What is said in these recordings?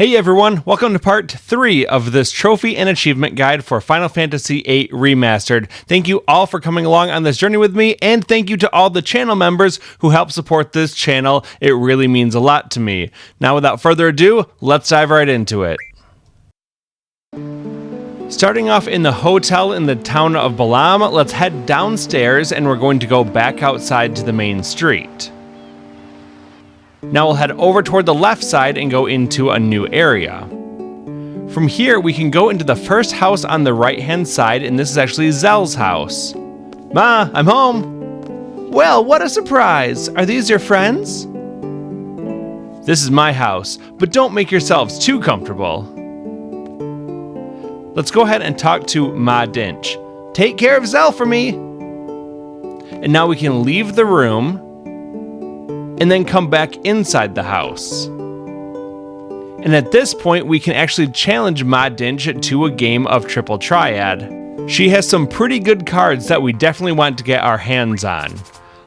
Hey everyone, welcome to part 3 of this trophy and achievement guide for Final Fantasy VIII Remastered. Thank you all for coming along on this journey with me, and thank you to all the channel members who help support this channel. It really means a lot to me. Now without further ado, let's dive right into it. Starting off in the hotel in the town of Balamb, let's head downstairs and we're going to go back outside to the main street. Now we'll head over toward the left side and go into a new area. From here, we can go into the first house on the right-hand side, and this is actually Zell's house. Ma, I'm home. Well, what a surprise. Are these your friends? This is my house, but don't make yourselves too comfortable. Let's go ahead and talk to Ma Dincht. Take care of Zell for me. And now we can leave the room and then come back inside the house. And at this point, we can actually challenge Ma Dincht to a game of Triple Triad. She has some pretty good cards that we definitely want to get our hands on.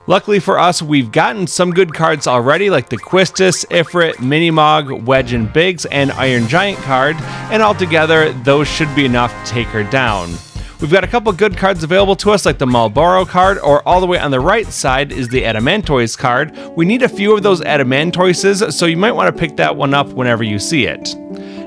Luckily for us, we've gotten some good cards already, like the Quistis, Ifrit, Minimog, Wedge and Biggs, and Iron Giant card, and altogether, those should be enough to take her down. We've got a couple good cards available to us, like the Marlboro card, or all the way on the right side is the Adamantoise card. We need a few of those Adamantoises, so you might want to pick that one up whenever you see it.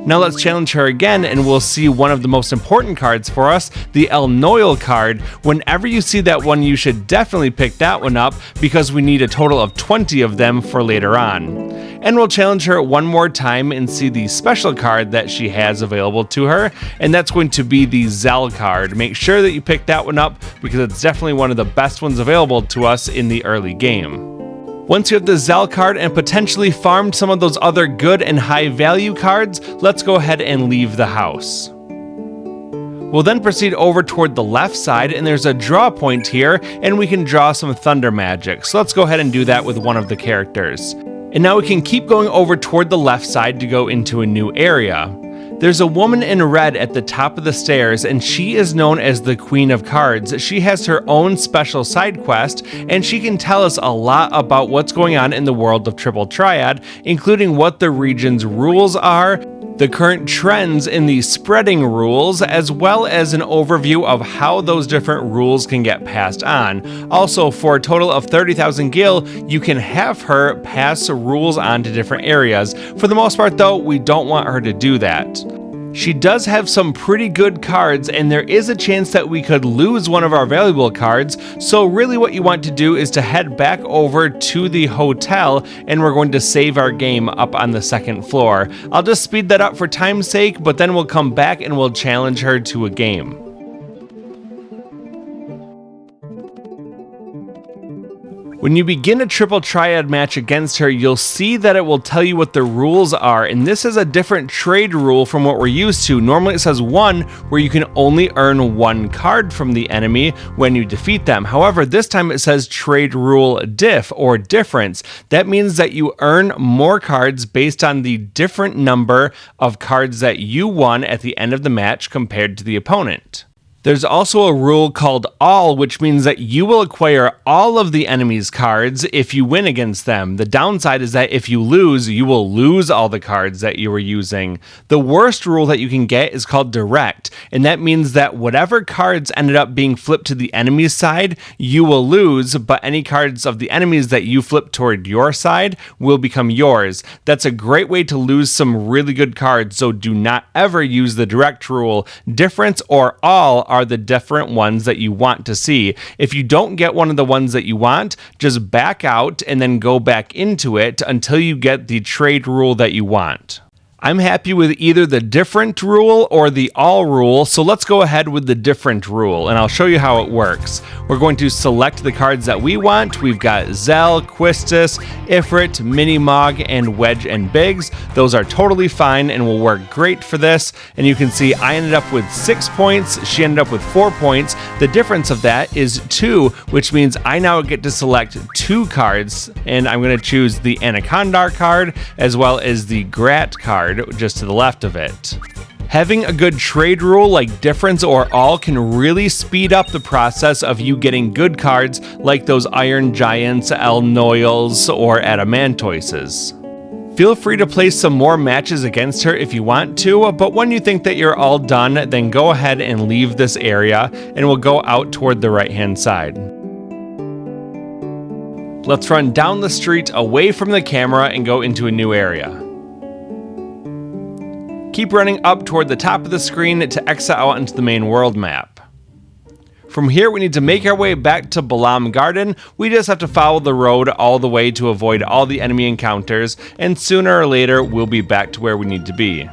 Now let's challenge her again, and we'll see one of the most important cards for us, the Elnoyle card. Whenever you see that one, you should definitely pick that one up, because we need a total of 20 of them for later on. And we'll challenge her one more time and see the special card that she has available to her, and that's going to be the Zell card. Make sure that you pick that one up, because it's definitely one of the best ones available to us in the early game. Once you have the Zell card and potentially farmed some of those other good and high value cards, let's go ahead and leave the house. We'll then proceed over toward the left side, and there's a draw point here, and we can draw some thunder magic. So let's go ahead and do that with one of the characters. And now we can keep going over toward the left side to go into a new area. There's a woman in red at the top of the stairs, and she is known as the Queen of Cards. She has her own special side quest, and she can tell us a lot about what's going on in the world of Triple Triad, including what the region's rules are, the current trends in the spreading rules, as well as an overview of how those different rules can get passed on. Also, for a total of 30,000 gil, you can have her pass rules on to different areas. For the most part though, we don't want her to do that. She does have some pretty good cards, and there is a chance that we could lose one of our valuable cards, so really what you want to do is to head back over to the hotel, and we're going to save our game up on the second floor. I'll just speed that up for time's sake, but then we'll come back and we'll challenge her to a game. When you begin a Triple Triad match against her, you'll see that it will tell you what the rules are, and this is a different trade rule from what we're used to. Normally it says 1, where you can only earn 1 card from the enemy when you defeat them. However, this time it says trade rule diff, or difference. That means that you earn more cards based on the different number of cards that you won at the end of the match compared to the opponent. There's also a rule called all, which means that you will acquire all of the enemy's cards if you win against them. The downside is that if you lose, you will lose all the cards that you were using. The worst rule that you can get is called direct, and that means that whatever cards ended up being flipped to the enemy's side, you will lose, but any cards of the enemies that you flip toward your side will become yours. That's a great way to lose some really good cards, so do not ever use the direct rule. Difference or all are the different ones that you want to see. If you don't get one of the ones that you want, just back out and then go back into it until you get the trade rule that you want. I'm happy with either the different rule or the all rule, so let's go ahead with the different rule, and I'll show you how it works. We're going to select the cards that we want. We've got Zell, Quistis, Ifrit, Minimog, and Wedge and Biggs. Those are totally fine and will work great for this, and you can see I ended up with 6 points, she ended up with 4 points. The difference of that is 2, which means I now get to select 2 cards, and I'm going to choose the Anaconda card as well as the Grat card just to the left of it. Having a good trade rule like difference or all can really speed up the process of you getting good cards like those Iron Giants, Elnoyles, or Adamantoises. Feel free to play some more matches against her if you want to, but when you think that you're all done, then go ahead and leave this area, and we'll go out toward the right-hand side. Let's run down the street away from the camera and go into a new area. Keep running up toward the top of the screen to exit out into the main world map. From here, we need to make our way back to Balamb Garden. We just have to follow the road all the way to avoid all the enemy encounters, and sooner or later, we'll be back to where we need to be.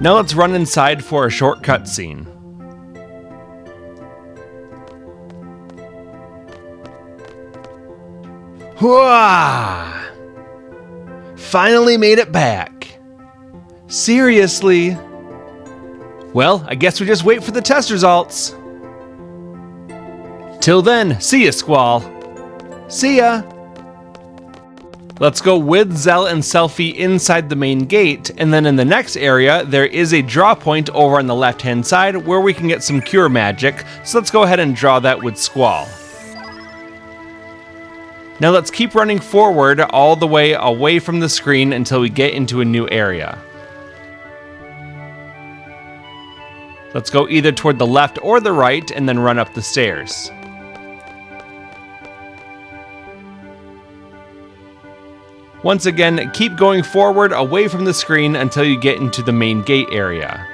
Now let's run inside for a short cutscene. Hooah! Finally made it back. Seriously? Well, I guess we just wait for the test results. Till then, see ya, Squall. See ya. Let's go with Zell and Selfie inside the main gate, and then in the next area, there is a draw point over on the left-hand side where we can get some cure magic, so let's go ahead and draw that with Squall. Now let's keep running forward all the way away from the screen until we get into a new area. Let's go either toward the left or the right and then run up the stairs. Once again, keep going forward away from the screen until you get into the main gate area.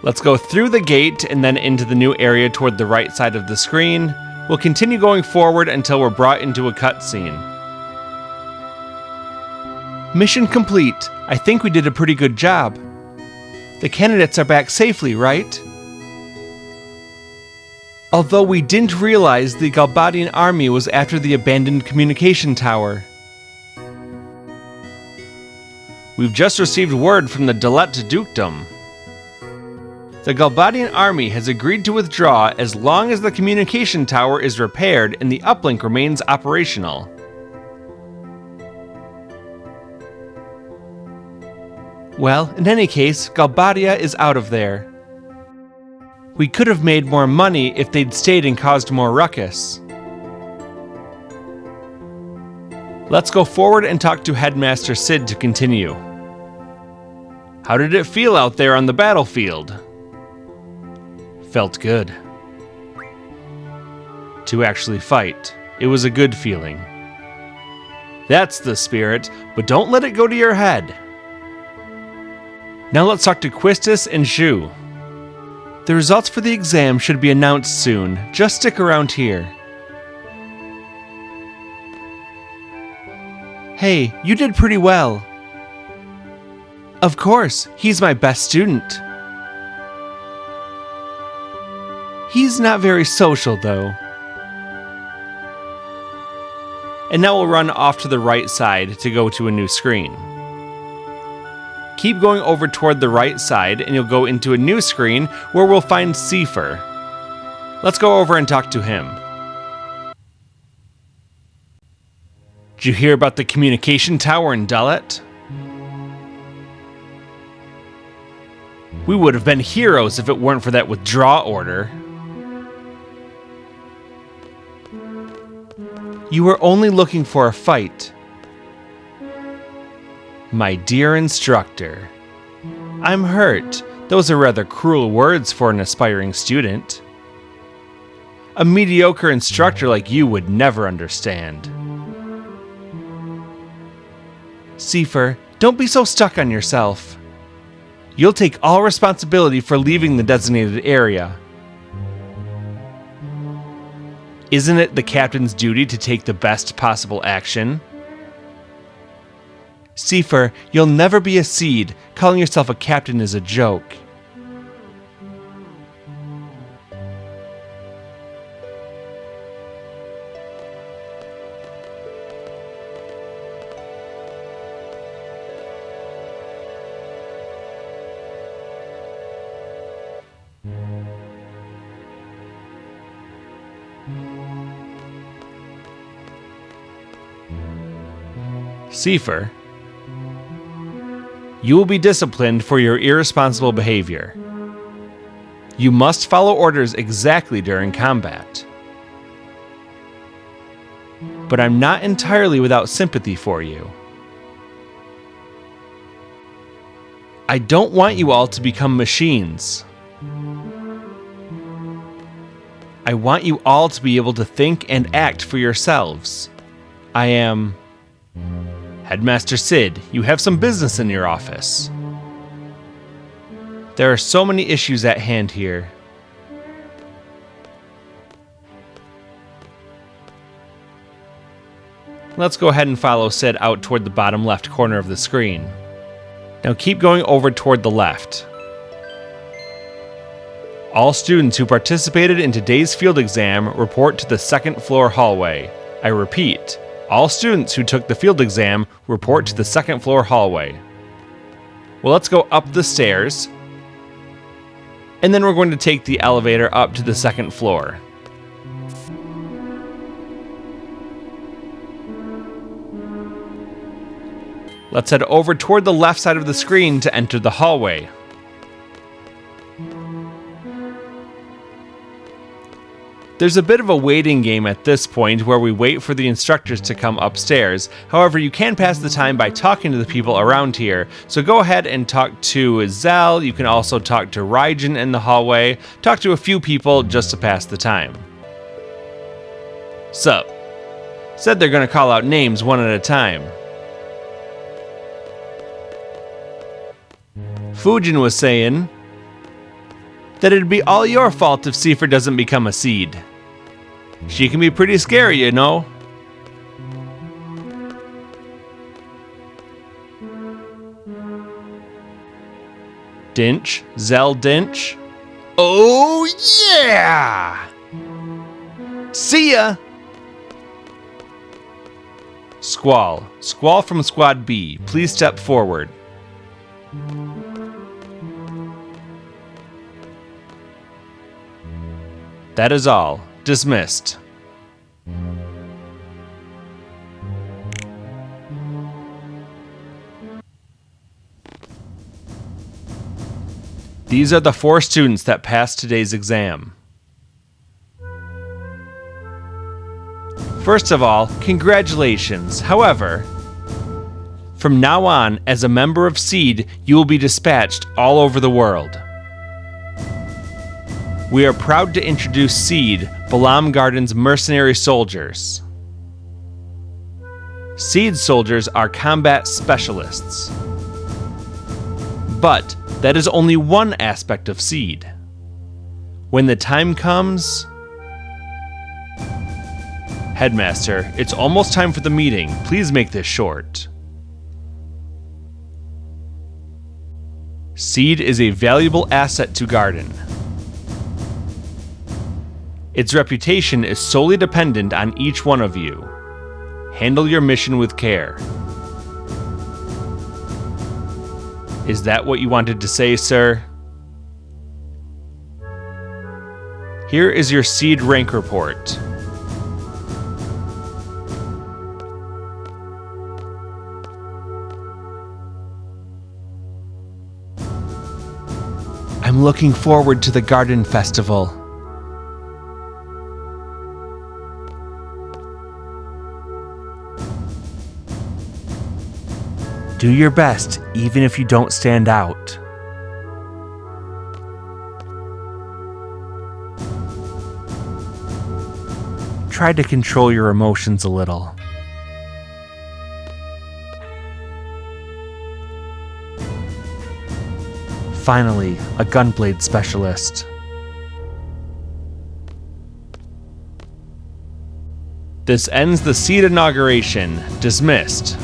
Let's go through the gate and then into the new area toward the right side of the screen. We'll continue going forward until we're brought into a cutscene. Mission complete. I think we did a pretty good job. The candidates are back safely, right? Although we didn't realize the Galbadian army was after the abandoned communication tower. We've just received word from the Dalet Dukedom. The Galbadian army has agreed to withdraw as long as the communication tower is repaired and the uplink remains operational. Well, in any case, Galbadia is out of there. We could have made more money if they'd stayed and caused more ruckus. Let's go forward and talk to Headmaster Sid to continue. How did it feel out there on the battlefield? Felt good. To actually fight. It was a good feeling. That's the spirit, but don't let it go to your head. Now let's talk to Quistis and Shu. The results for the exam should be announced soon. Just stick around here. Hey, you did pretty well. Of course, he's my best student. He's not very social, though. And now we'll run off to the right side to go to a new screen. Keep going over toward the right side and you'll go into a new screen where we'll find Seifer. Let's go over and talk to him. Did you hear about the communication tower in Dalet? We would have been heroes if it weren't for that withdrawal order. You were only looking for a fight. My dear instructor, I'm hurt. Those are rather cruel words for an aspiring student. A mediocre instructor like you would never understand. Seifer, don't be so stuck on yourself. You'll take all responsibility for leaving the designated area. Isn't it the captain's duty to take the best possible action? Seifer, you'll never be a seed. Calling yourself a captain is a joke. Seifer? You will be disciplined for your irresponsible behavior. You must follow orders exactly during combat. But I'm not entirely without sympathy for you. I don't want you all to become machines. I want you all to be able to think and act for yourselves. I am... Headmaster Sid, you have some business in your office. There are so many issues at hand here. Let's go ahead and follow Sid out toward the bottom left corner of the screen. Now keep going over toward the left. All students who participated in today's field exam report to the second floor hallway. I repeat, all students who took the field exam report to the second floor hallway. Well, let's go up the stairs, and then we're going to take the elevator up to the second floor. Let's head over toward the left side of the screen to enter the hallway. There's a bit of a waiting game at this point where we wait for the instructors to come upstairs. However, you can pass the time by talking to the people around here. So go ahead and talk to Zell. You can also talk to Raijin in the hallway. Talk to a few people just to pass the time. Sup? Said they're gonna call out names one at a time. Fujin was saying that it'd be all your fault if Seifer doesn't become a seed. She can be pretty scary, you know. Dincht? Zell Dincht? Oh yeah! See ya! Squall. Squall from Squad B. Please step forward. That is all. Dismissed. These are the 4 students that passed today's exam. First of all, congratulations. However, from now on, as a member of SEED, you will be dispatched all over the world. We are proud to introduce SEED, Balamb Garden's mercenary soldiers. SEED soldiers are combat specialists. But that is only one aspect of SEED. When the time comes... Headmaster, it's almost time for the meeting. Please make this short. SEED is a valuable asset to Garden. Its reputation is solely dependent on each one of you. Handle your mission with care. Is that what you wanted to say, sir? Here is your SEED rank report. I'm looking forward to the Garden Festival. Do your best, even if you don't stand out. Try to control your emotions a little. Finally, a gunblade specialist. This ends the SEED inauguration. Dismissed.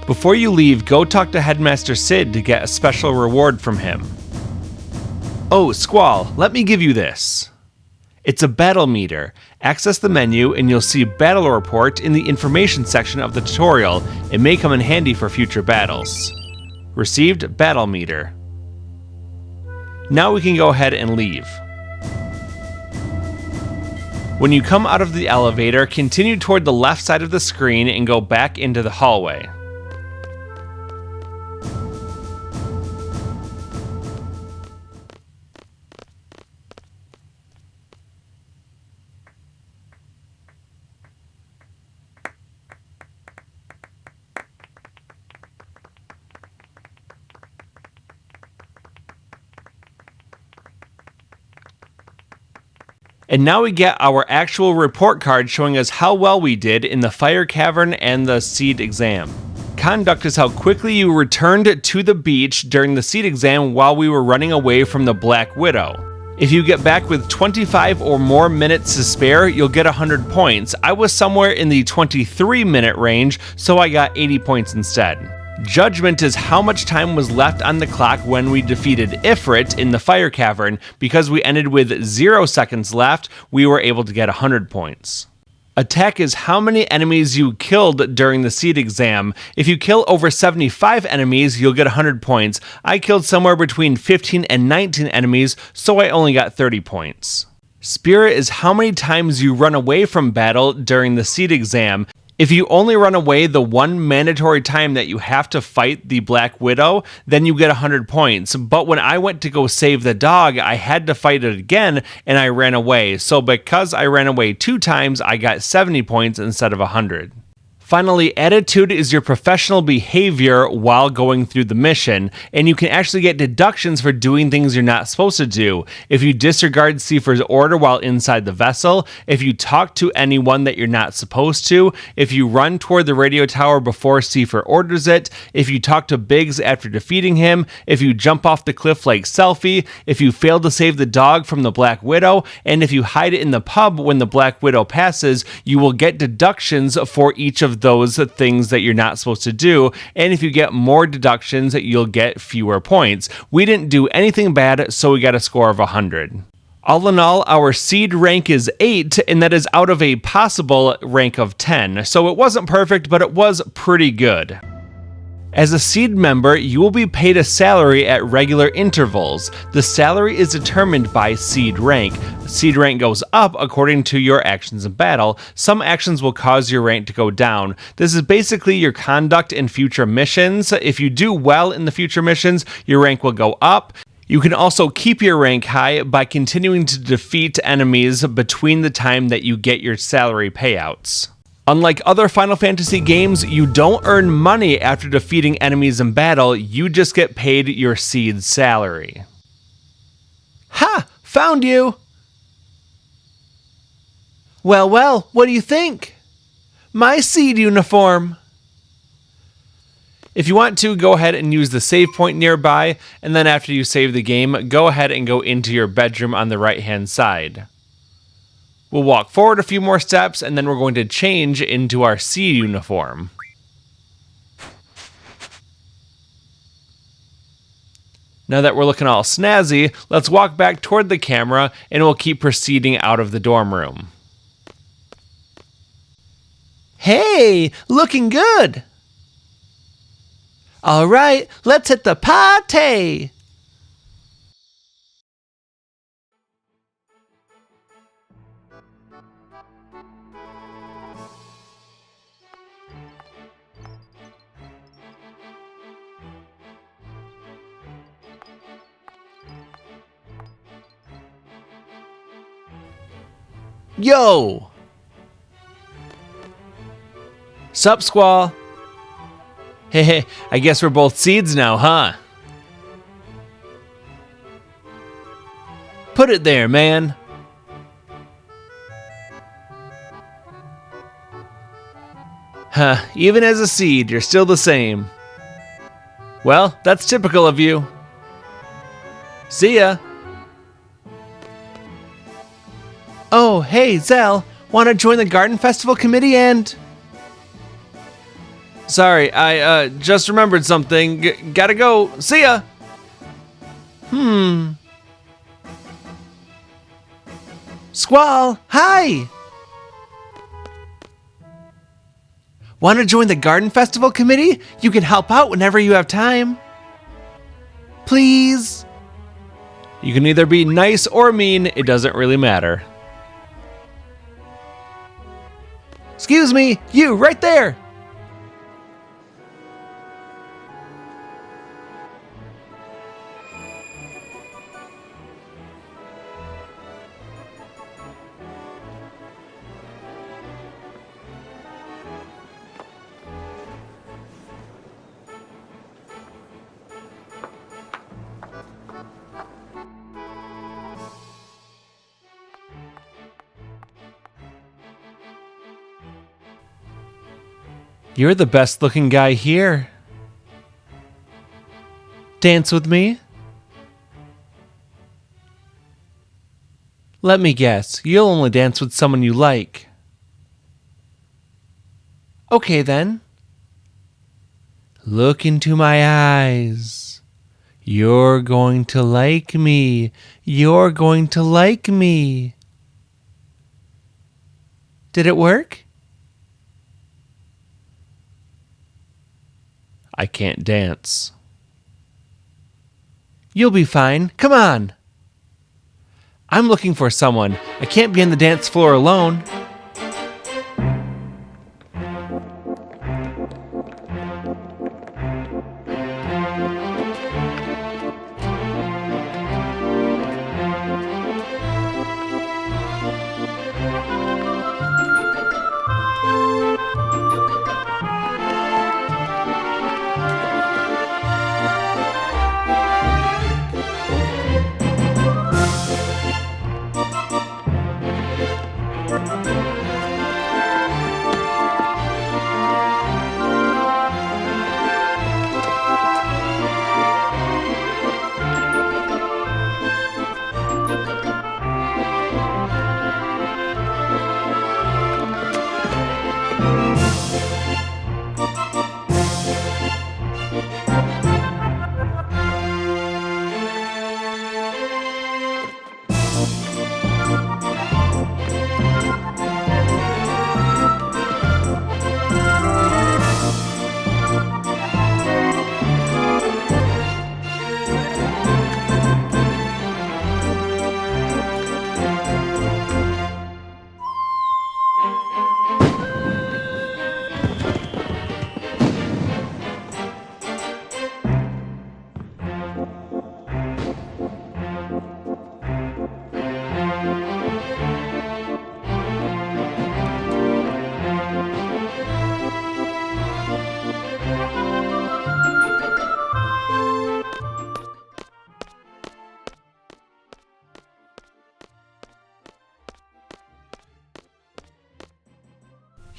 Before you leave, go talk to Headmaster Sid to get a special reward from him. Oh, Squall, let me give you this. It's a battle meter. Access the menu and you'll see Battle Report in the information section of the tutorial. It may come in handy for future battles. Received battle meter. Now we can go ahead and leave. When you come out of the elevator, continue toward the left side of the screen and go back into the hallway. And now we get our actual report card showing us how well we did in the fire cavern and the seed exam. Conduct is how quickly you returned to the beach during the seed exam while we were running away from the Black Widow. If you get back with 25 or more minutes to spare, you'll get 100 points. I was somewhere in the 23-minute range, so I got 80 points instead. Judgment is how much time was left on the clock when we defeated Ifrit in the fire cavern. Because we ended with 0 seconds left, we were able to get 100 points. Attack is how many enemies you killed during the seed exam. If you kill over 75 enemies, you'll get 100 points. I killed somewhere between 15 and 19 enemies, so I only got 30 points. Spirit is how many times you run away from battle during the seed exam. If you only run away the one mandatory time that you have to fight the Black Widow, then you get 100 points. But when I went to go save the dog, I had to fight it again, and I ran away. So because I ran away 2 times, I got 70 points instead of 100. Finally, attitude is your professional behavior while going through the mission, and you can actually get deductions for doing things you're not supposed to do. If you disregard Seifer's order while inside the vessel, if you talk to anyone that you're not supposed to, if you run toward the radio tower before Seifer orders it, if you talk to Biggs after defeating him, if you jump off the cliff like Selfie, if you fail to save the dog from the Black Widow, and if you hide it in the pub when the Black Widow passes, you will get deductions for each of those things that you're not supposed to do, and if you get more deductions, you'll get fewer points. We didn't do anything bad, so we got a score of 100. All in all, our seed rank is 8, and that is out of a possible rank of 10, so it wasn't perfect, but it was pretty good. As a seed member, you will be paid a salary at regular intervals. The salary is determined by seed rank. Seed rank goes up according to your actions in battle. Some actions will cause your rank to go down. This is basically your conduct in future missions. If you do well in the future missions, your rank will go up. You can also keep your rank high by continuing to defeat enemies between the time that you get your salary payouts. Unlike other Final Fantasy games, you don't earn money after defeating enemies in battle, you just get paid your seed salary. Ha! Found you! Well, what do you think? My seed uniform! If you want to, go ahead and use the save point nearby, and then after you save the game, go ahead and go into your bedroom on the right-hand side. We'll walk forward a few more steps, and then we're going to change into our seed uniform. Now that we're looking all snazzy, let's walk back toward the camera, and we'll keep proceeding out of the dorm room. Hey, looking good! All right, let's hit the party! Yo! Sup, Squall? Hey, I guess we're both seeds now, huh? Put it there, man. Huh, even as a seed, you're still the same. Well, that's typical of you. See ya. Oh, hey, Zell, want to join the Garden Festival Committee and... Sorry, I just remembered something. Gotta go. See ya! Squall, hi! Want to join the Garden Festival Committee? You can help out whenever you have time. Please? You can either be nice or mean, it doesn't really matter. Excuse me, you right there! You're the best looking guy here. Dance with me? Let me guess, you'll only dance with someone you like. Okay then. Look into my eyes. You're going to like me. You're going to like me. Did it work? I can't dance. You'll be fine. Come on. I'm looking for someone. I can't be on the dance floor alone.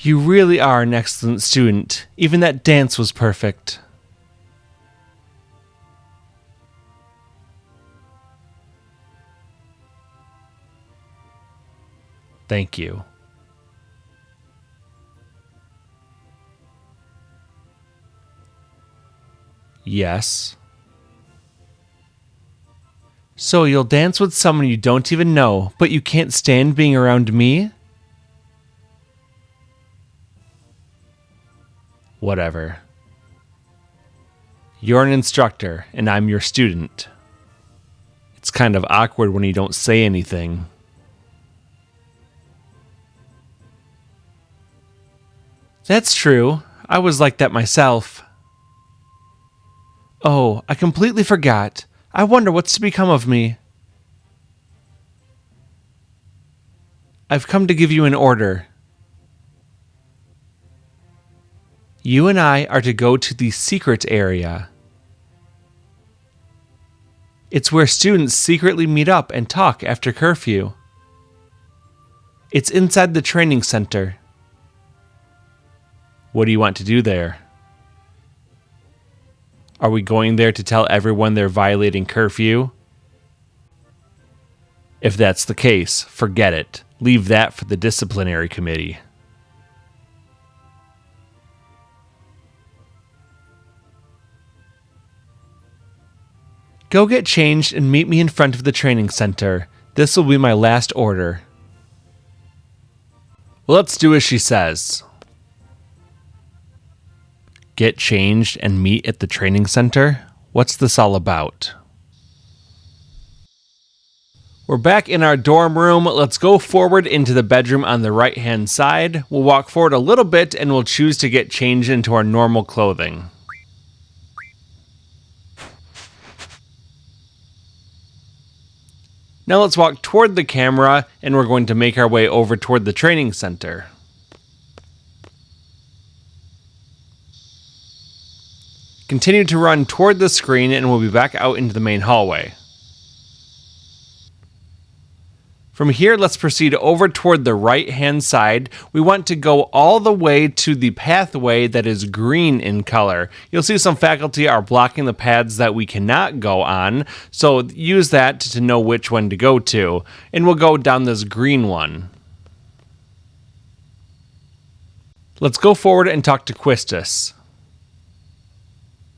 You really are an excellent student. Even that dance was perfect. Thank you. Yes. So you'll dance with someone you don't even know, but you can't stand being around me? Whatever. You're an instructor, and I'm your student. It's kind of awkward when you don't say anything. That's true. I was like that myself. Oh, I completely forgot. I wonder what's to become of me. I've come to give you an order. You and I are to go to the secret area. It's where students secretly meet up and talk after curfew. It's inside the training center. What do you want to do there? Are we going there to tell everyone they're violating curfew? If that's the case, forget it. Leave that for the disciplinary committee. Go get changed and meet me in front of the training center. This will be my last order. Let's do as she says. Get changed and meet at the training center? What's this all about? We're back in our dorm room. Let's go forward into the bedroom on the right-hand side. We'll walk forward a little bit and we'll choose to get changed into our normal clothing. Now let's walk toward the camera and we're going to make our way over toward the training center. Continue to run toward the screen and we'll be back out into the main hallway. From here, let's proceed over toward the right-hand side. We want to go all the way to the pathway that is green in color. You'll see some faculty are blocking the paths that we cannot go on, so use that to know which one to go to. And we'll go down this green one. Let's go forward and talk to Quistis.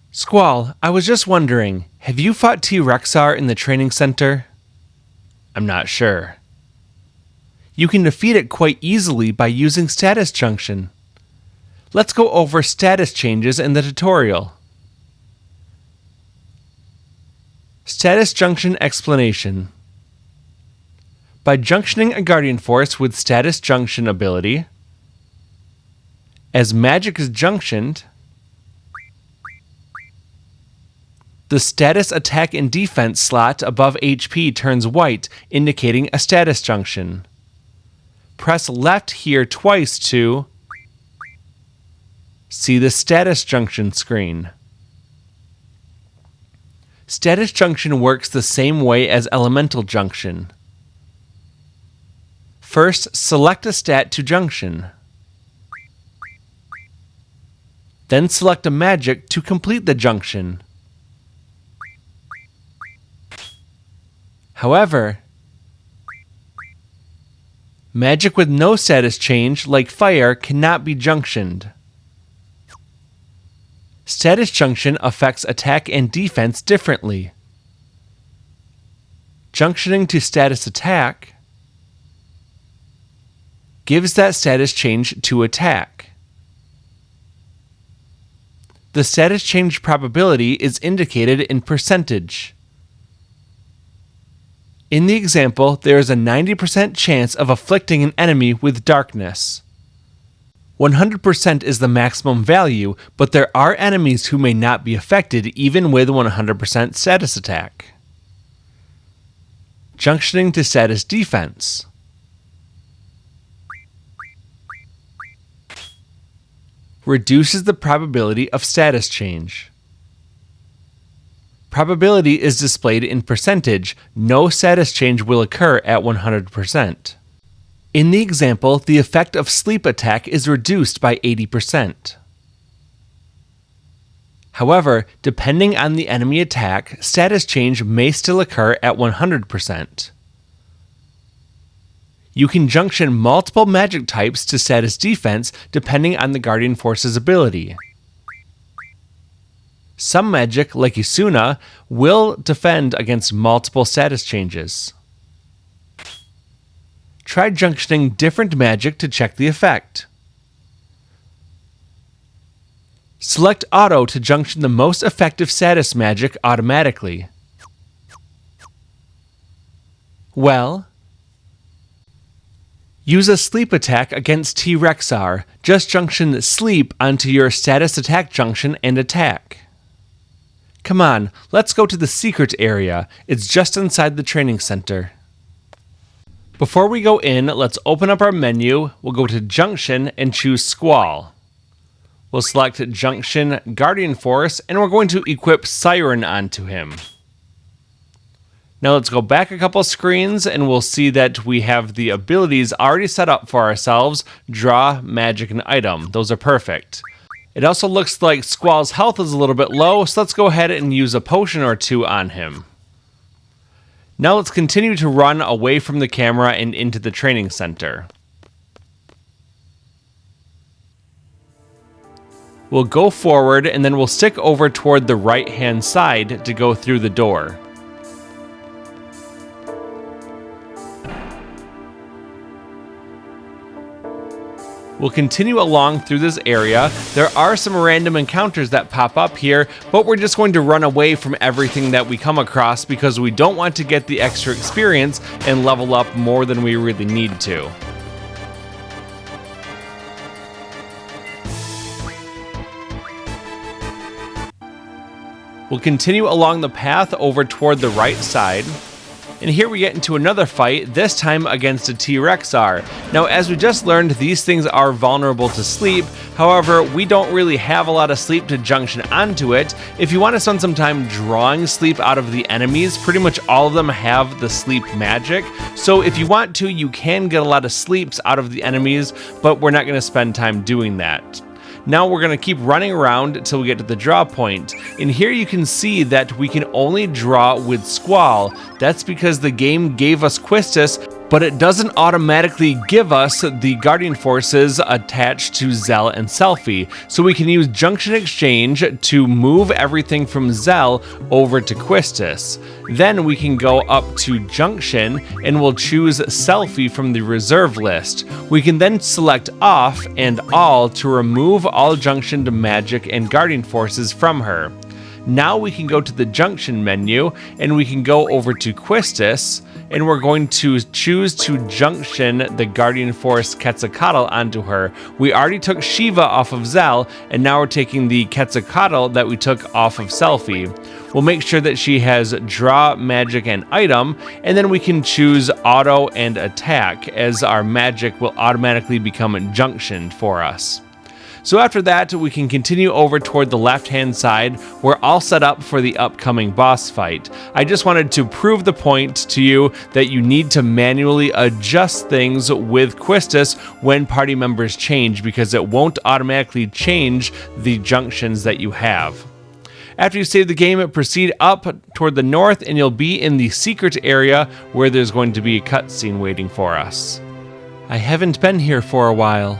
Squall, I was just wondering, have you fought T-Rexar in the training center? I'm not sure. You can defeat it quite easily by using Status Junction. Let's go over status changes in the tutorial. Status Junction Explanation. By junctioning a Guardian Force with Status Junction ability, as magic is junctioned, the status attack and defense slot above HP turns white, indicating a status junction. Press left here twice to see the status junction screen. Status junction works the same way as elemental junction. First, select a stat to junction. Then select a magic to complete the junction. However, magic with no status change, like fire, cannot be junctioned. Status junction affects attack and defense differently. Junctioning to status attack gives that status change to attack. The status change probability is indicated in percentage. In the example, there is a 90% chance of afflicting an enemy with darkness. 100% is the maximum value, but there are enemies who may not be affected even with 100% status attack. Junctioning to status defense. Reduces the probability of status change. Probability is displayed in percentage. No status change will occur at 100%. In the example, the effect of sleep attack is reduced by 80%. However, depending on the enemy attack, status change may still occur at 100%. You can junction multiple magic types to status defense depending on the Guardian Force's ability. Some magic, like Isuna, will defend against multiple status changes. Try junctioning different magic to check the effect. Select Auto to junction the most effective status magic automatically. Well, use a sleep attack against T-Rexar. Just junction sleep onto your status attack junction and attack. Come on, let's go to the secret area. It's just inside the training center. Before we go in, let's open up our menu. We'll go to Junction and choose Squall. We'll select Junction Guardian Force, and we're going to equip Siren onto him. Now let's go back a couple screens, and we'll see that we have the abilities already set up for ourselves. Draw, Magic, and Item. Those are perfect. It also looks like Squall's health is a little bit low, so let's go ahead and use a potion or two on him. Now let's continue to run away from the camera and into the training center. We'll go forward and then we'll stick over toward the right-hand side to go through the door. We'll continue along through this area. There are some random encounters that pop up here, but we're just going to run away from everything that we come across because we don't want to get the extra experience and level up more than we really need to. We'll continue along the path over toward the right side. And here we get into another fight, this time against a T-Rexar. Now, as we just learned, these things are vulnerable to sleep. However, we don't really have a lot of sleep to junction onto it. If you want to spend some time drawing sleep out of the enemies, pretty much all of them have the sleep magic. So if you want to, you can get a lot of sleeps out of the enemies, but we're not going to spend time doing that. Now we're going to keep running around until we get to the draw point. And here you can see that we can only draw with Squall. That's because the game gave us Quistis, but it doesn't automatically give us the Guardian Forces attached to Zell and Selfie. So we can use Junction Exchange to move everything from Zell over to Quistis. Then we can go up to Junction and we'll choose Selfie from the reserve list. We can then select Off and All to remove all Junction to Magic and Guardian Forces from her. Now we can go to the Junction menu and we can go over to Quistis, and we're going to choose to junction the Guardian Force Quetzalcoatl onto her. We already took Shiva off of Zell, and now we're taking the Quetzalcoatl that we took off of Selfie. We'll make sure that she has Draw, Magic, and Item, and then we can choose Auto and Attack, as our magic will automatically become junctioned for us. So after that, we can continue over toward the left-hand side. We're all set up for the upcoming boss fight. I just wanted to prove the point to you that you need to manually adjust things with Quistis when party members change, because it won't automatically change the junctions that you have. After you save the game, proceed up toward the north and you'll be in the secret area where there's going to be a cutscene waiting for us. I haven't been here for a while.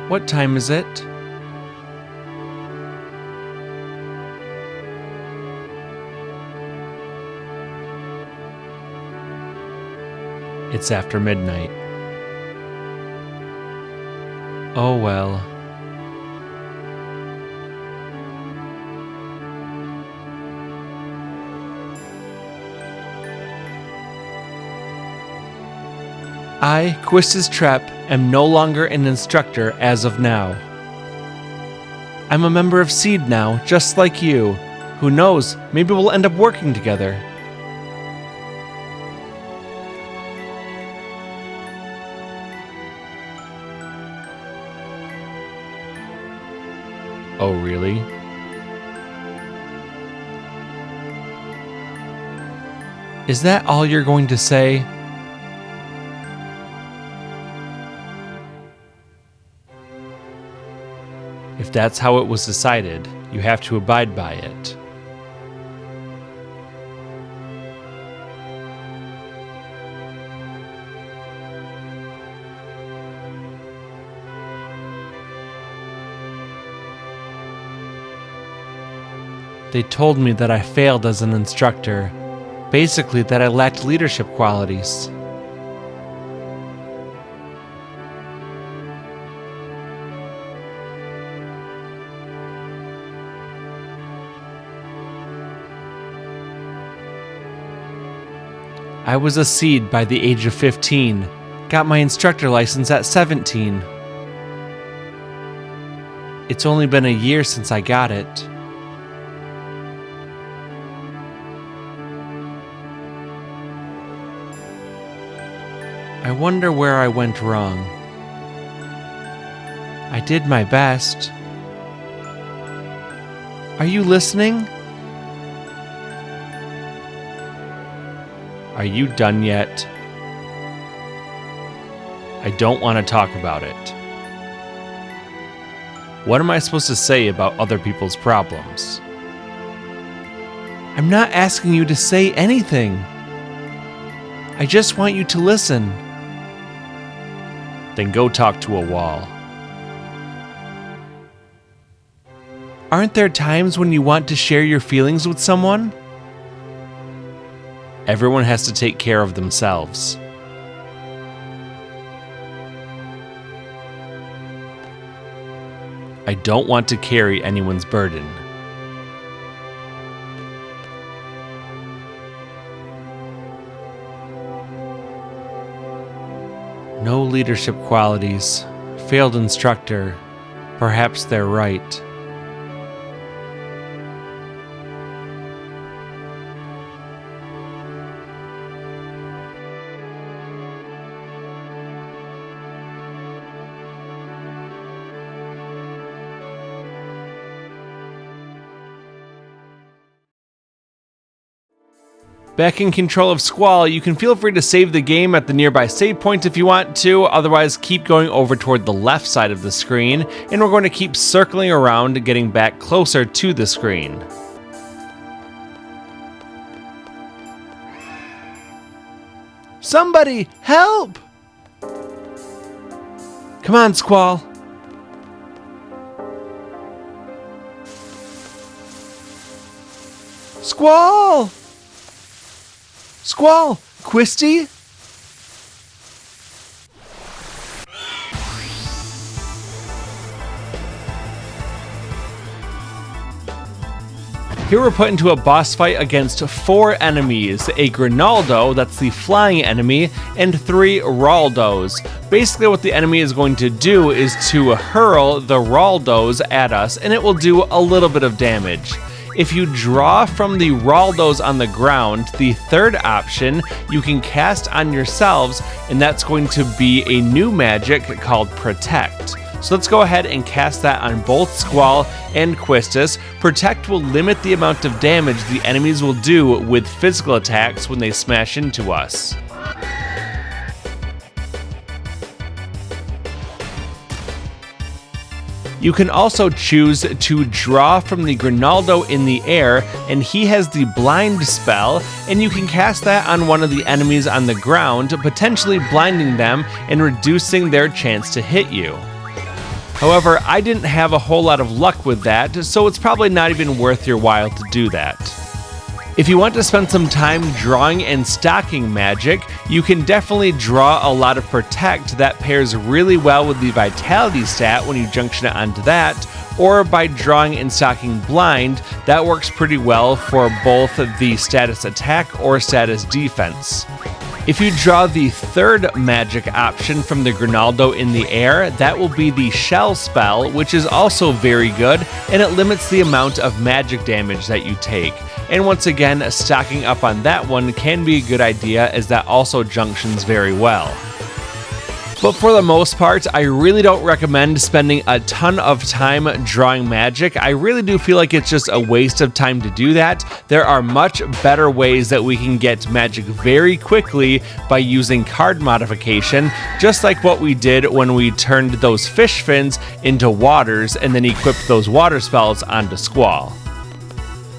What time is it? It's after midnight. Oh well. I, Quistis Trep, am no longer an instructor as of now. I'm a member of Seed now, just like you. Who knows, maybe we'll end up working together. Oh, really? Is that all you're going to say? If that's how it was decided, you have to abide by it. They told me that I failed as an instructor, basically that I lacked leadership qualities. I was a Seed by the age of 15, got my instructor license at 17. It's only been a year since I got it. I wonder where I went wrong. I did my best. Are you listening? Are you done yet? I don't want to talk about it. What am I supposed to say about other people's problems? I'm not asking you to say anything. I just want you to listen. Then go talk to a wall. Aren't there times when you want to share your feelings with someone? Everyone has to take care of themselves. I don't want to carry anyone's burden. No leadership qualities. Failed instructor. Perhaps they're right. Back in control of Squall, you can feel free to save the game at the nearby save point if you want to, otherwise keep going over toward the left side of the screen, and we're going to keep circling around, getting back closer to the screen. Somebody, help! Come on, Squall. Squall! Squall! Quistis? Here we're put into a boss fight against 4 enemies, a Granaldo, that's the flying enemy, and 3 Raldos. Basically what the enemy is going to do is to hurl the Raldos at us, and it will do a little bit of damage. If you draw from the Raldos on the ground, the third option you can cast on yourselves, and that's going to be a new magic called Protect. So let's go ahead and cast that on both Squall and Quistis. Protect will limit the amount of damage the enemies will do with physical attacks when they smash into us. You can also choose to draw from the Granaldo in the air, and he has the blind spell, and you can cast that on one of the enemies on the ground, potentially blinding them and reducing their chance to hit you. However, I didn't have a whole lot of luck with that, so it's probably not even worth your while to do that. If you want to spend some time drawing and stocking magic, you can definitely draw a lot of Protect that pairs really well with the Vitality stat when you junction it onto that, or by drawing and stocking Blind, that works pretty well for both the status attack or status defense. If you draw the third magic option from the Granaldo in the air, that will be the Shell spell, which is also very good, and it limits the amount of magic damage that you take. And once again, stocking up on that one can be a good idea, as that also junctions very well. But for the most part, I really don't recommend spending a ton of time drawing magic. I really do feel like it's just a waste of time to do that. There are much better ways that we can get magic very quickly by using card modification, just like what we did when we turned those fish fins into waters and then equipped those water spells onto Squall.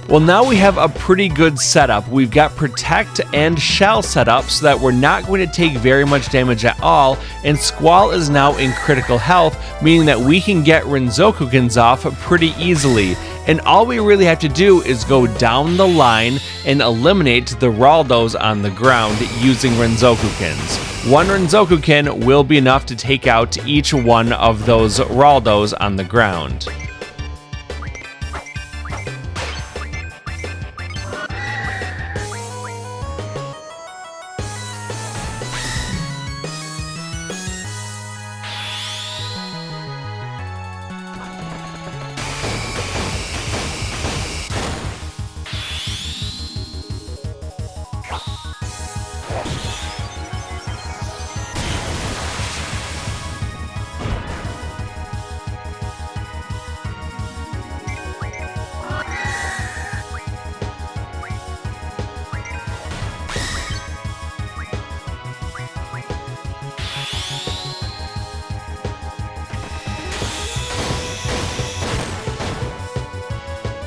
Well, now we have a pretty good setup. We've got Protect and Shell set up so that we're not going to take very much damage at all, and Squall is now in critical health, meaning that we can get Renzokukins off pretty easily. And all we really have to do is go down the line and eliminate the Raldos on the ground using Renzokukins. One Renzokukin will be enough to take out each one of those Raldos on the ground.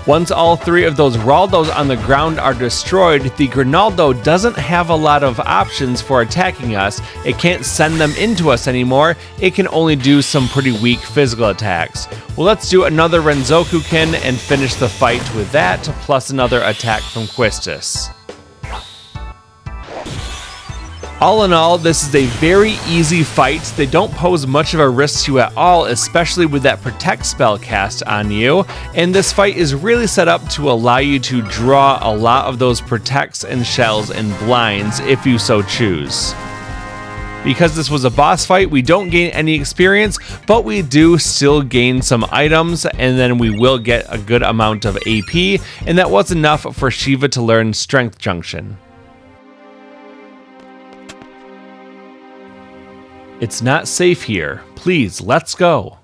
Once all 3 of those Raldos on the ground are destroyed, the Granaldo doesn't have a lot of options for attacking us. It can't send them into us anymore. It can only do some pretty weak physical attacks. Well, let's do another Renzokuken and finish the fight with that, plus another attack from Quistis. All in all, this is a very easy fight. They don't pose much of a risk to you at all, especially with that protect spell cast on you. And this fight is really set up to allow you to draw a lot of those protects and shells and blinds if you so choose. Because this was a boss fight, we don't gain any experience, but we do still gain some items, and then we will get a good amount of AP, and that was enough for Shiva to learn Strength Junction. It's not safe here. Please, let's go.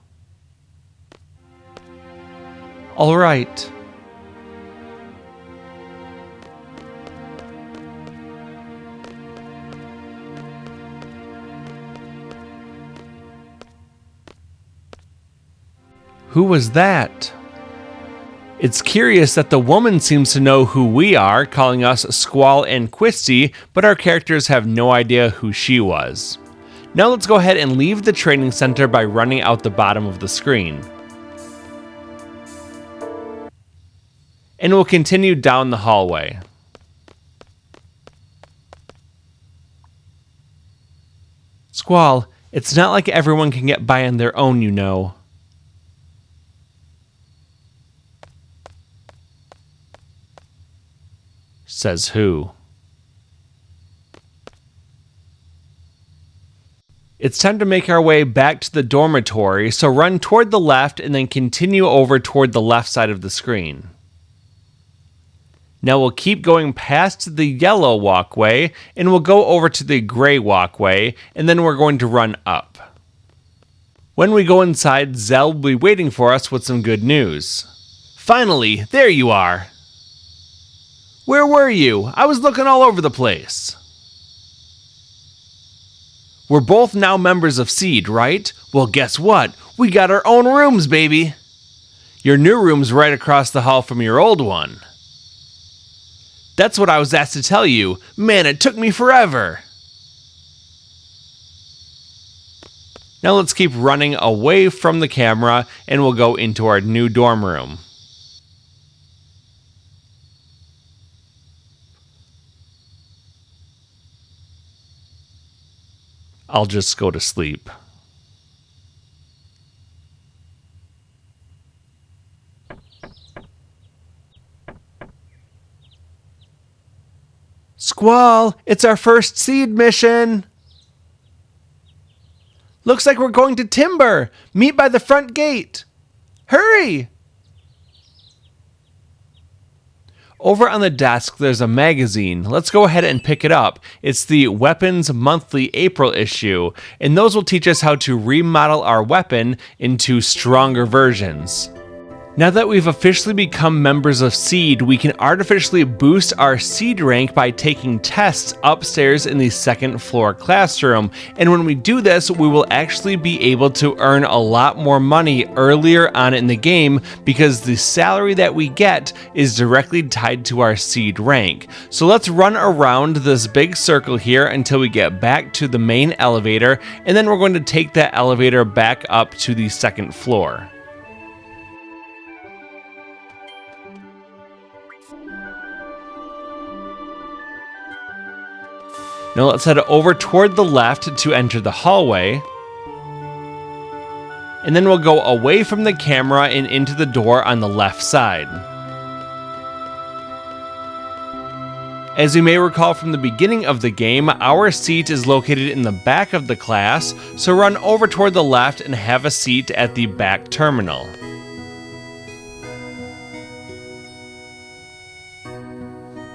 All right. Who was that? It's curious that the woman seems to know who we are, calling us Squall and Quistis, but our characters have no idea who she was. Now let's go ahead and leave the training center by running out the bottom of the screen. And we'll continue down the hallway. Squall, it's not like everyone can get by on their own, you know. Says who? It's time to make our way back to the dormitory, so run toward the left and then continue over toward the left side of the screen. Now we'll keep going past the yellow walkway, and we'll go over to the gray walkway, and then we're going to run up. When we go inside, Zell will be waiting for us with some good news. Finally, there you are! Where were you? I was looking all over the place. We're both now members of Seed, right? Well, guess what? We got our own rooms, baby! Your new room's right across the hall from your old one. That's what I was asked to tell you. Man, it took me forever! Now let's keep running away from the camera, and we'll go into our new dorm room. I'll just go to sleep. Squall, it's our first Seed mission! Looks like we're going to Timber! Meet by the front gate! Hurry! Over on the desk, there's a magazine. Let's go ahead and pick it up. It's the Weapons Monthly April issue, and those will teach us how to remodel our weapon into stronger versions. Now that we've officially become members of Seed, we can artificially boost our Seed rank by taking tests upstairs in the second floor classroom. And when we do this, we will actually be able to earn a lot more money earlier on in the game because the salary that we get is directly tied to our Seed rank. So let's run around this big circle here until we get back to the main elevator, and then we're going to take that elevator back up to the second floor. Now let's head over toward the left to enter the hallway. And then we'll go away from the camera and into the door on the left side. As you may recall from the beginning of the game, our seat is located in the back of the class, so run over toward the left and have a seat at the back terminal.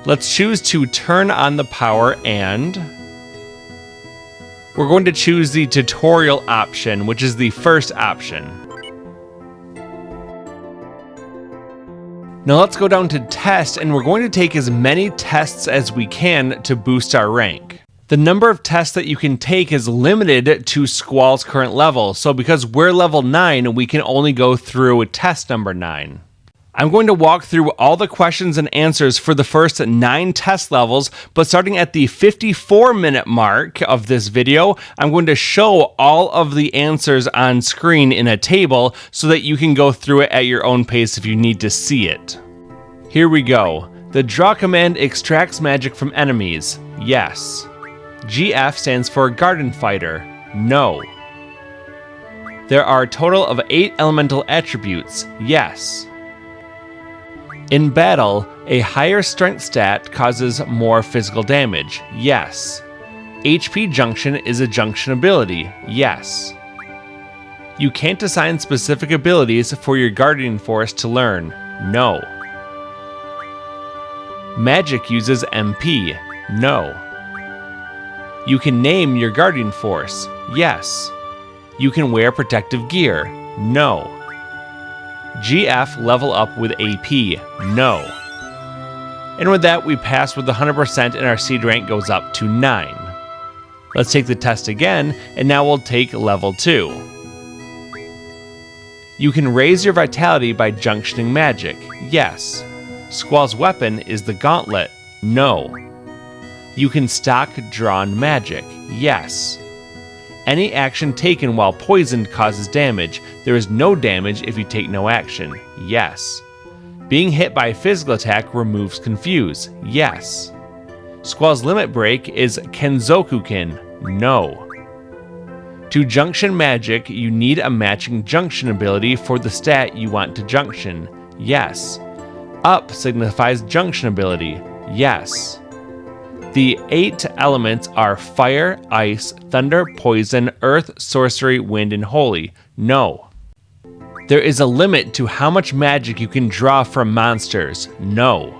Let's choose to turn on the power, and we're going to choose the tutorial option, which is the first option. Now let's go down to test, and we're going to take as many tests as we can to boost our rank. The number of tests that you can take is limited to Squall's current level, so because we're level 9, we can only go through test number 9. I'm going to walk through all the questions and answers for the first 9 test levels, but starting at the 54-minute mark of this video, I'm going to show all of the answers on screen in a table so that you can go through it at your own pace if you need to see it. Here we go. The draw command extracts magic from enemies. Yes. GF stands for Garden Fighter. No. There are a total of 8 elemental attributes. Yes. In battle, a higher strength stat causes more physical damage. Yes. HP Junction is a junction ability. Yes. You can't assign specific abilities for your Guardian Force to learn. No. Magic uses MP. No. You can name your Guardian Force. Yes. You can wear protective gear. No. GF level up with AP. No. And with that, we pass with 100% and our seed rank goes up to 9. Let's take the test again, and now we'll take level 2. You can raise your vitality by junctioning magic. Yes. Squall's weapon is the gauntlet. No. You can stock drawn magic. Yes. Any action taken while poisoned causes damage. There is no damage if you take no action. Yes. Being hit by a physical attack removes confuse. Yes. Squall's limit break is Kenzoku-kin. No. To junction magic, you need a matching junction ability for the stat you want to junction. Yes. Up signifies junction ability. Yes. The 8 elements are fire, ice, thunder, poison, earth, sorcery, wind, and holy. No. There is a limit to how much magic you can draw from monsters. No.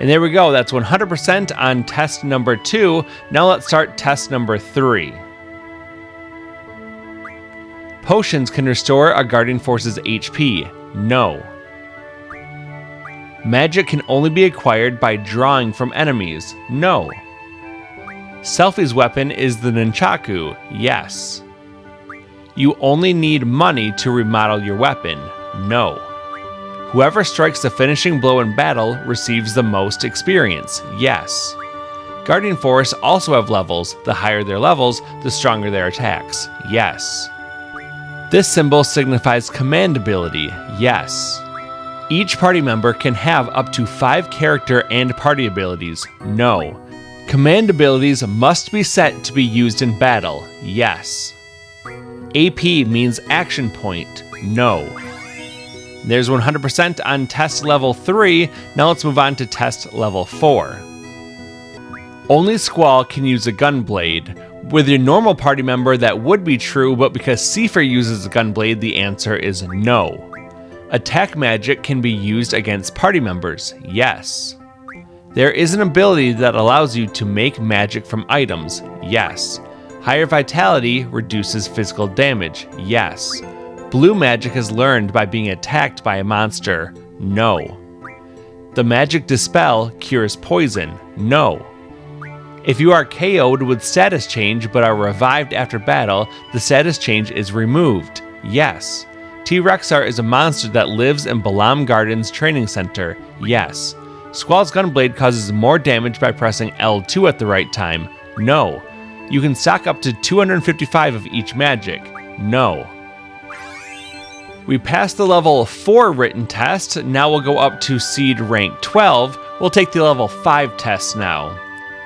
And there we go, that's 100% on test number 2. Now let's start test number 3. Potions can restore a Guardian Force's HP. No. Magic can only be acquired by drawing from enemies. No. Selphie's weapon is the nunchaku. Yes. You only need money to remodel your weapon. No. Whoever strikes the finishing blow in battle receives the most experience. Yes. Guardian Force also have levels. The higher their levels, the stronger their attacks. Yes. This symbol signifies command ability. Yes. Each party member can have up to 5 character and party abilities. No. Command abilities must be set to be used in battle. Yes. AP means action point. No. There's 100% on test level 3. Now let's move on to test level 4. Only Squall can use a gunblade. With your normal party member, that would be true, but because Seifer uses a gunblade, the answer is no. Attack magic can be used against party members. Yes. There is an ability that allows you to make magic from items. Yes. Higher vitality reduces physical damage. Yes. Blue magic is learned by being attacked by a monster. No. The magic Dispel cures poison. No. If you are KO'd with status change but are revived after battle, the status change is removed. Yes. T-Rexar is a monster that lives in Balamb Garden's training center. Yes. Squall's gunblade causes more damage by pressing L2 at the right time. No. You can stock up to 255 of each magic. No. We passed the level 4 written test. Now we'll go up to seed rank 12. We'll take the level 5 test now.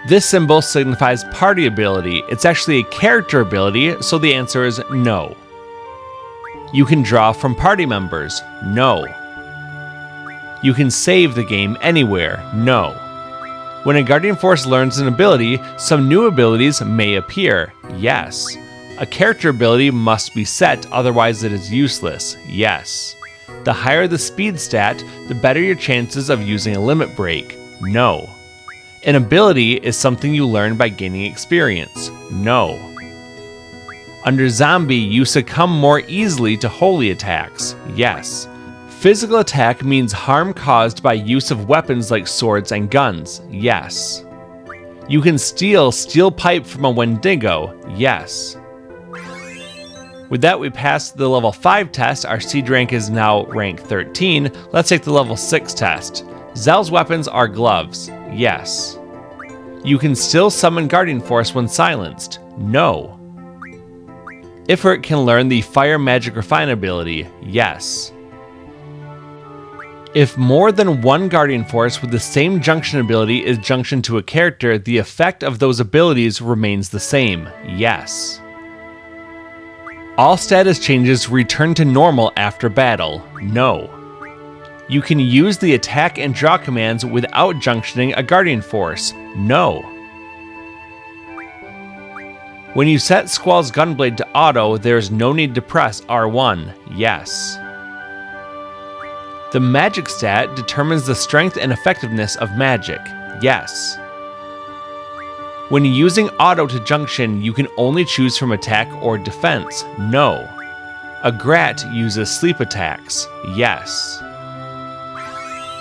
This symbol signifies party ability. It's actually a character ability, so the answer is no. You can draw from party members. No. You can save the game anywhere. No. When a Guardian Force learns an ability, some new abilities may appear. Yes. A character ability must be set, otherwise it is useless. Yes. The higher the speed stat, the better your chances of using a limit break. No. An ability is something you learn by gaining experience. No. Under zombie, you succumb more easily to holy attacks. Yes. Physical attack means harm caused by use of weapons like swords and guns. Yes. You can steal steel pipe from a Wendigo. Yes. With that, we passed the level 5 test. Our siege rank is now rank 13. Let's take the level 6 test. Zell's weapons are gloves. Yes. You can still summon Guardian Force when silenced. No. Ifrit can learn the Fire Magic Refine ability. Yes. If more than one Guardian Force with the same Junction ability is junctioned to a character, the effect of those abilities remains the same. Yes. All status changes return to normal after battle. No. You can use the attack and draw commands without junctioning a Guardian Force. No. When you set Squall's Gunblade to auto, there is no need to press R1. Yes. The magic stat determines the strength and effectiveness of magic. Yes. When using auto to junction, you can only choose from attack or defense. No. A Grat uses sleep attacks. Yes.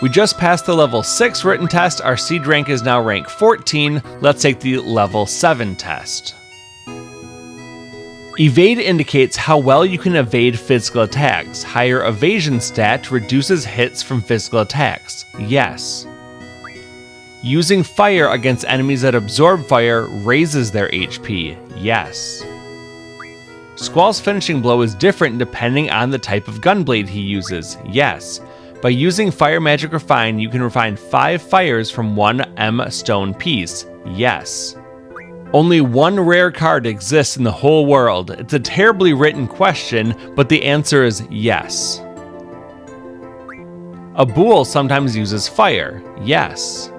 We just passed the level 6 written test. Our siege rank is now rank 14. Let's take the level 7 test. Evade indicates how well you can evade physical attacks. Higher evasion stat reduces hits from physical attacks. Yes. Using fire against enemies that absorb fire raises their HP. Yes. Squall's finishing blow is different depending on the type of gunblade he uses. Yes. By using Fire Magic Refine, you can refine 5 fires from 1 M stone piece. Yes. Only one rare card exists in the whole world. It's a terribly written question, but the answer is yes. A Buel sometimes uses fire. Yes.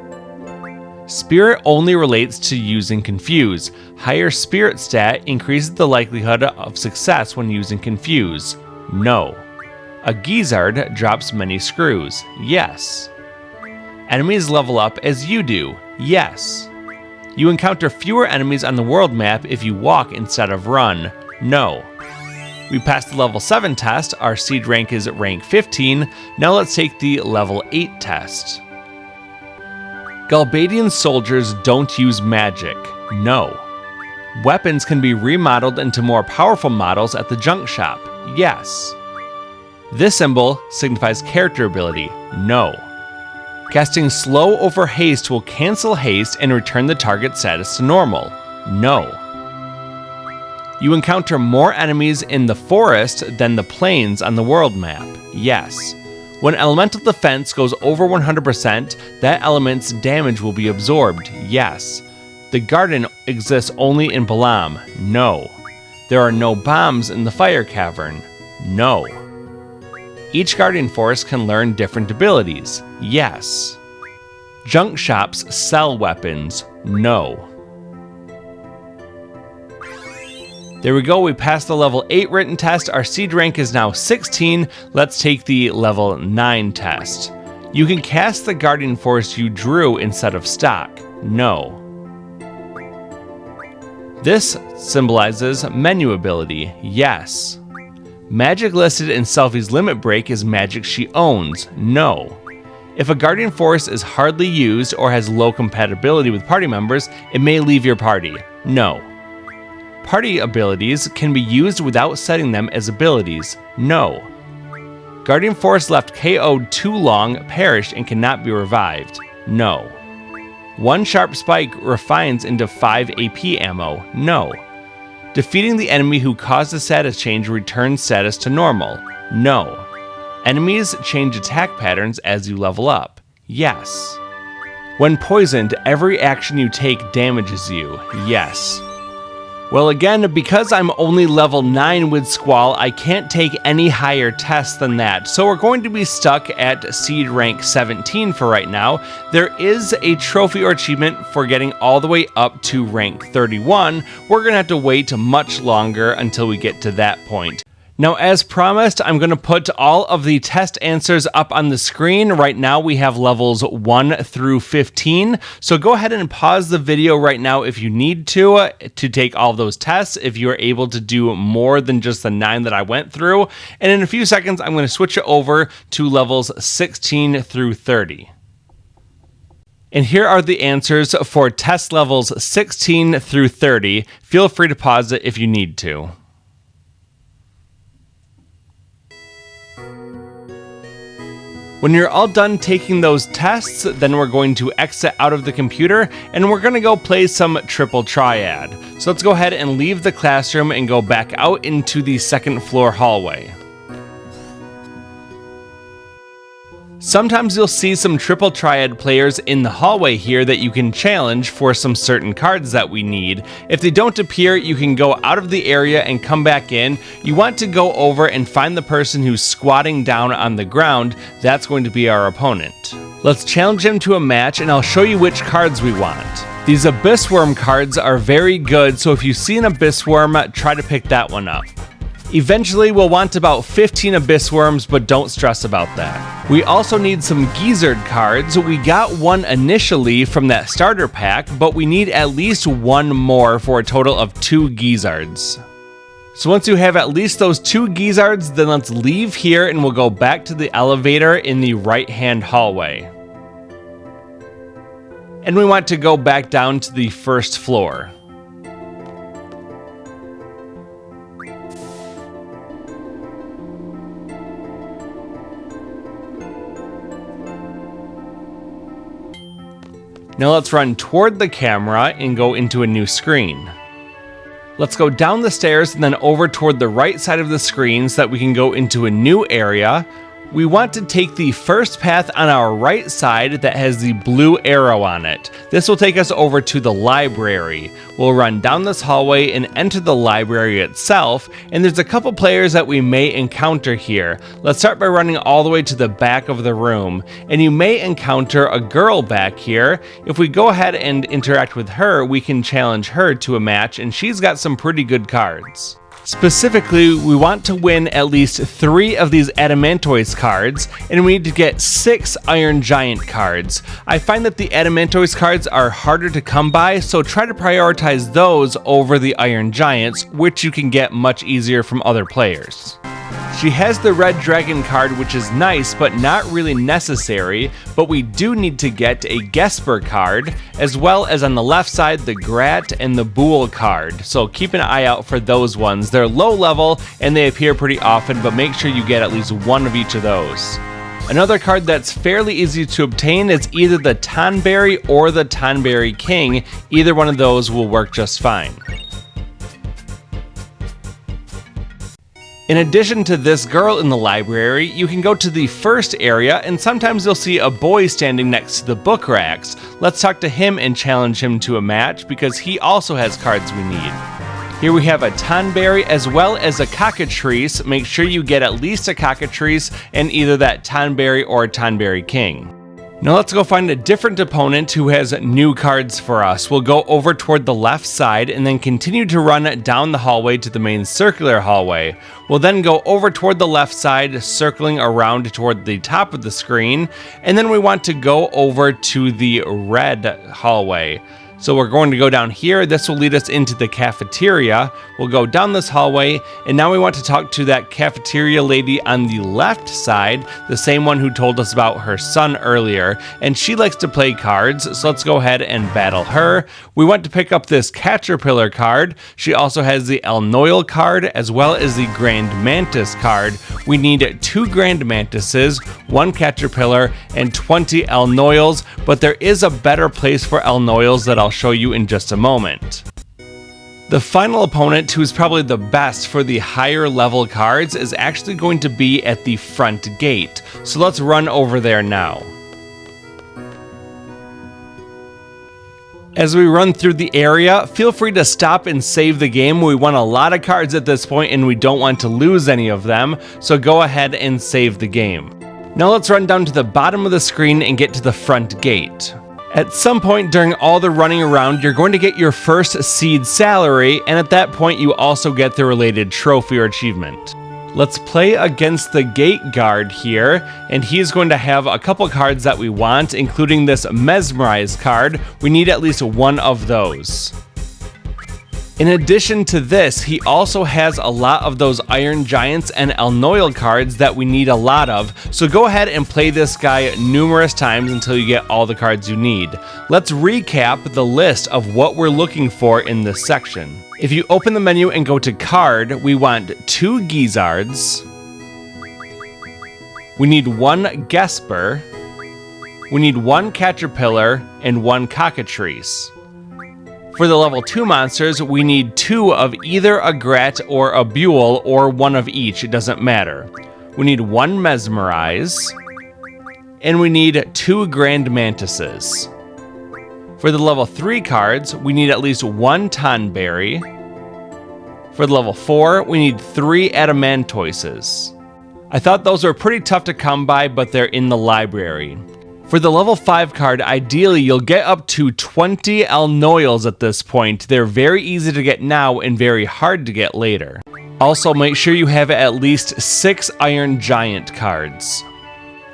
Spirit only relates to using Confuse. Higher Spirit stat increases the likelihood of success when using Confuse. No. A Geezard drops many screws. Yes. Enemies level up as you do. Yes. You encounter fewer enemies on the world map if you walk instead of run. No. We passed the level 7 test. Our siege rank is at rank 15. Now let's take the level 8 test. Galbadian soldiers don't use magic. No. Weapons can be remodeled into more powerful models at the junk shop. Yes. This symbol signifies character ability. No. Casting slow over haste will cancel haste and return the target status to normal. No. You encounter more enemies in the forest than the plains on the world map. Yes. When elemental defense goes over 100%, that element's damage will be absorbed. Yes. The garden exists only in Balamb. No. There are no bombs in the fire cavern. No. Each Guardian Force can learn different abilities. Yes. Junk shops sell weapons. No. There we go, we passed the level 8 written test. Our siege rank is now 16. Let's take the level 9 test. You can cast the Guardian Force you drew instead of stock. No. This symbolizes menu ability. Yes. Magic listed in Selphie's limit break is magic she owns. No. If a Guardian Force is hardly used or has low compatibility with party members, it may leave your party. No. Party abilities can be used without setting them as abilities. No. Guardian Force left KO'd too long, perished, and cannot be revived. No. One sharp spike refines into 5 AP ammo. No. Defeating the enemy who caused the status change returns status to normal. No. Enemies change attack patterns as you level up. Yes. When poisoned, every action you take damages you. Yes. Well, again, because I'm only level 9 with Squall, I can't take any higher tests than that, so we're going to be stuck at seed rank 17 for right now. There is a trophy or achievement for getting all the way up to rank 31. We're going to have to wait much longer until we get to that point. Now, as promised, I'm going to put all of the test answers up on the screen. Right now, we have levels 1 through 15. So go ahead and pause the video right now if you need to take all those tests, if you're able to do more than just the 9 that I went through. And in a few seconds, I'm going to switch it over to levels 16 through 30. And here are the answers for test levels 16 through 30. Feel free to pause it if you need to. When you're all done taking those tests, then we're going to exit out of the computer and we're going to go play some triple triad. So let's go ahead and leave the classroom and go back out into the second floor hallway. Sometimes you'll see some triple triad players in the hallway here that you can challenge for some certain cards that we need. If they don't appear, you can go out of the area and come back in. You want to go over and find the person who's squatting down on the ground. That's going to be our opponent. Let's challenge him to a match and I'll show you which cards we want. These Abyss Worm cards are very good, so if you see an Abyss Worm, try to pick that one up. Eventually, we'll want about 15 Abyss Worms, but don't stress about that. We also need some Geezard cards. We got one initially from that starter pack, but we need at least one more for a total of 2 Geezards. So once you have at least those 2 Geezards, then let's leave here and we'll go back to the elevator in the right-hand hallway. And we want to go back down to the first floor. Now let's run toward the camera and go into a new screen. Let's go down the stairs and then over toward the right side of the screen so that we can go into a new area. We want to take the first path on our right side that has the blue arrow on it. This will take us over to the library. We'll run down this hallway and enter the library itself, and there's a couple players that we may encounter here. Let's start by running all the way to the back of the room, and you may encounter a girl back here. If we go ahead and interact with her, we can challenge her to a match, and she's got some pretty good cards. Specifically, we want to win at least 3 of these Adamantoise cards, and we need to get 6 Iron Giant cards. I find that the Adamantoise cards are harder to come by, so try to prioritize those over the Iron Giants, which you can get much easier from other players. She has the Red Dragon card, which is nice, but not really necessary, but we do need to get a Gesper card, as well as on the left side, the Grat and the Buel card, so keep an eye out for those ones. They're low level, and they appear pretty often, but make sure you get at least one of each of those. Another card that's fairly easy to obtain is either the Tonberry or the Tonberry King. Either one of those will work just fine. In addition to this girl in the library, you can go to the first area and sometimes you'll see a boy standing next to the book racks. Let's talk to him and challenge him to a match because he also has cards we need. Here we have a Tonberry as well as a Cockatrice. Make sure you get at least a Cockatrice and either that Tonberry or Tonberry King. Now let's go find a different opponent who has new cards for us. We'll go over toward the left side and then continue to run down the hallway to the main circular hallway. We'll then go over toward the left side, circling around toward the top of the screen, and then we want to go over to the red hallway. So we're going to go down here. This will lead us into the cafeteria. We'll go down this hallway, and now we want to talk to that cafeteria lady on the left side, the same one who told us about her son earlier, and she likes to play cards, so let's go ahead and battle her. We want to pick up this Catcherpillar card. She also has the Elnoyle card, as well as the Grand Mantis card. We need 2 Grand Mantises, 1 Catcherpillar, and 20 Elnoyles, but there is a better place for Elnoyles that I'll show you in just a moment. The final opponent, who's probably the best for the higher level cards, is actually going to be at the front gate. So let's run over there now. As we run through the area, feel free to stop and save the game. We want a lot of cards at this point and we don't want to lose any of them, so go ahead and save the game. Now let's run down to the bottom of the screen and get to the front gate. At some point during all the running around, you're going to get your first seed salary, and at that point you also get the related trophy or achievement. Let's play against the gate guard here, and he's going to have a couple cards that we want, including this Mesmerize card. We need at least one of those. In addition to this, he also has a lot of those Iron Giants and Elnoyle cards that we need a lot of, so go ahead and play this guy numerous times until you get all the cards you need. Let's recap the list of what we're looking for in this section. If you open the menu and go to card, we want 2 Geezards, We need 1 Gesper. We need 1 Catcherpillar and 1 Cockatrice. For the level 2 monsters, we need 2 of either a Grat or a Buel, or 1 of each, it doesn't matter. We need 1 Mesmerize, and we need 2 Grand Mantises. For the level 3 cards, we need at least 1 Tonberry. For the level 4, we need 3 Adamantoises. I thought those were pretty tough to come by, but they're in the library. For the level 5 card, ideally you'll get up to 20 Elnoyles at this point. They're very easy to get now and very hard to get later. Also, make sure you have at least 6 Iron Giant cards.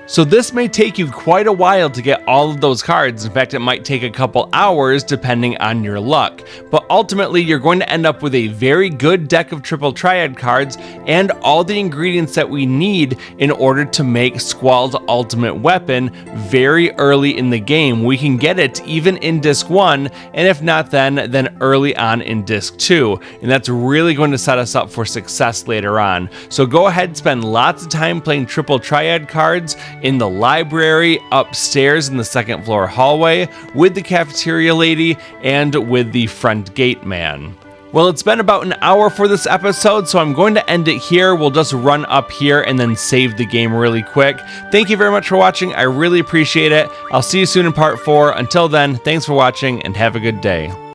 So this may take you quite a while to get all of those cards. In fact, it might take a couple hours depending on your luck. But ultimately, you're going to end up with a very good deck of triple Triad cards and all the ingredients that we need in order to make Squall's ultimate weapon very early in the game. We can get it even in Disc 1, and if not then early on in Disc 2. And that's really going to set us up for success later on. So go ahead and spend lots of time playing triple Triad cards in the library, upstairs in the 2nd floor hallway, with the cafeteria lady, and with the front gate man. Well, it's been about an hour for this episode, so I'm going to end it here. We'll just run up here and then save the game really quick. Thank you very much for watching. I really appreciate it. I'll see you soon in part 4. Until then, thanks for watching and have a good day.